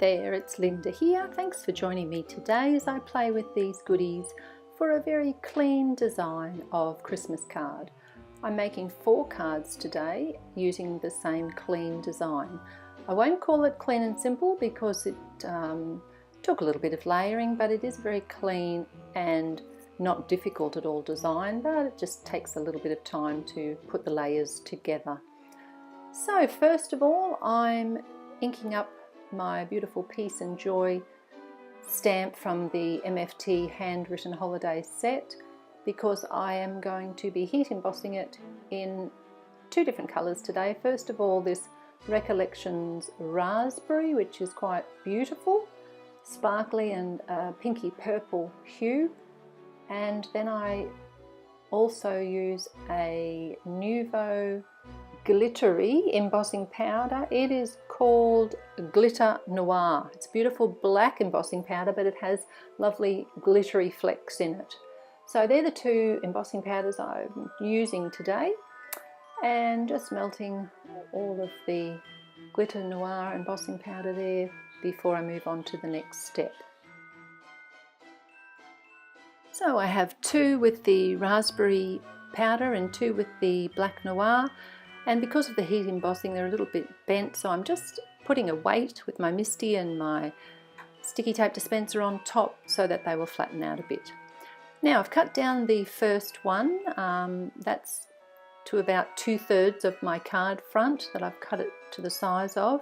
there, it's Linda here. Thanks for joining me today as I play with these goodies for a very clean design of Christmas card. I'm making 4 cards today using the same clean design. I won't call it clean and simple because it took a little bit of layering, but it is very clean and not difficult at all design, but it just takes a little bit of time to put the layers together. So first of all, I'm inking up my beautiful Peace and Joy stamp from the MFT Handwritten Holiday set because I am going to be heat embossing it in 2 different colours today. First of all, this Recollections Raspberry, which is quite beautiful, sparkly and pinky purple hue, and then I also use a Nuvo glittery embossing powder. It is called Glitter Noir. It's beautiful black embossing powder, but it has lovely glittery flecks in it. So they're the 2 embossing powders I'm using today, and just melting all of the Glitter Noir embossing powder there before I move on to the next step. So I have 2 with the raspberry powder and 2 with the black noir, and because of the heat embossing they're a little bit bent, so I'm just putting a weight with my MISTI and my sticky tape dispenser on top so that they will flatten out a bit. Now I've cut down the first one, that's to about 2/3 of my card front that I've cut it to the size of,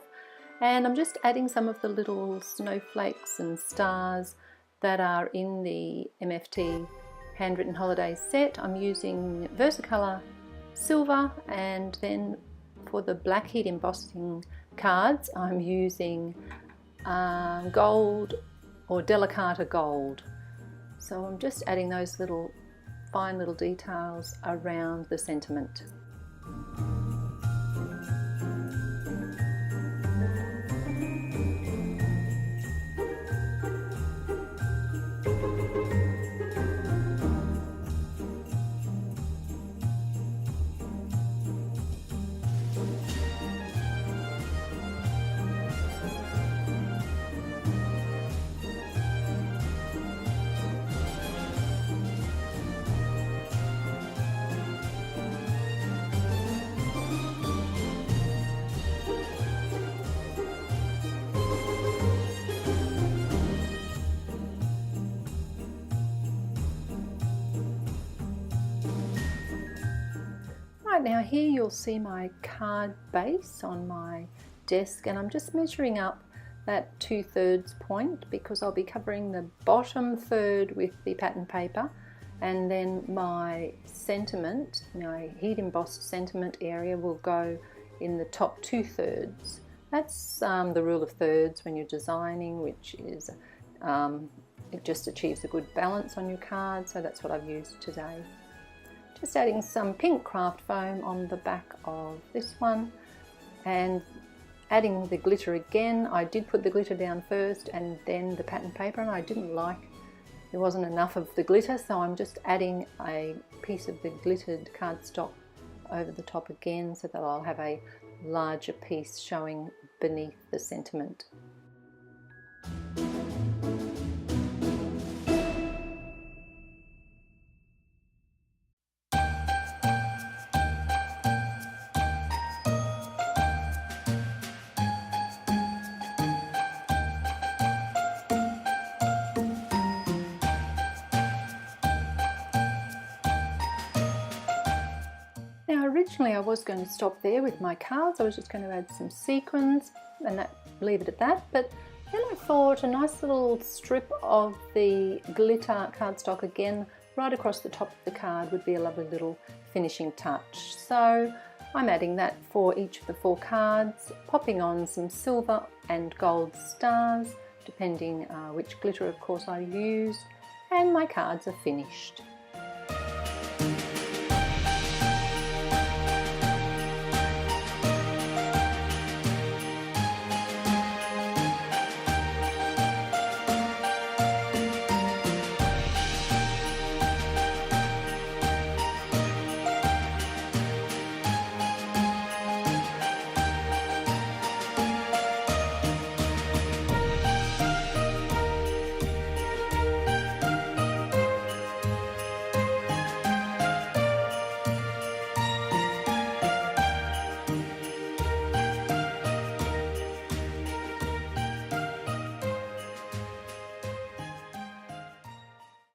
and I'm just adding some of the little snowflakes and stars that are in the MFT Handwritten Holiday set. I'm using Versacolour silver, and then for the black heat embossing cards I'm using gold or Delicata gold. So I'm just adding those little fine little details around the sentiment. Right, now here you'll see my card base on my desk, and I'm just measuring up that 2/3 point because I'll be covering the bottom third with the pattern paper, and then my sentiment, my heat embossed sentiment area, will go in the top 2/3. That's the rule of thirds when you're designing, which is it just achieves a good balance on your card, so that's what I've used today. Just adding some pink craft foam on the back of this one and adding the glitter again. I did put the glitter down first and then the pattern paper, and I didn't like there wasn't enough of the glitter, so I'm just adding a piece of the glittered cardstock over the top again so that I'll have a larger piece showing beneath the sentiment. Originally I was going to stop there with my cards. I was just going to add some sequins and leave it at that, but then I thought a nice little strip of the glitter cardstock again right across the top of the card would be a lovely little finishing touch. So I'm adding that for each of the 4 cards, popping on some silver and gold stars depending which glitter of course I use, and my cards are finished.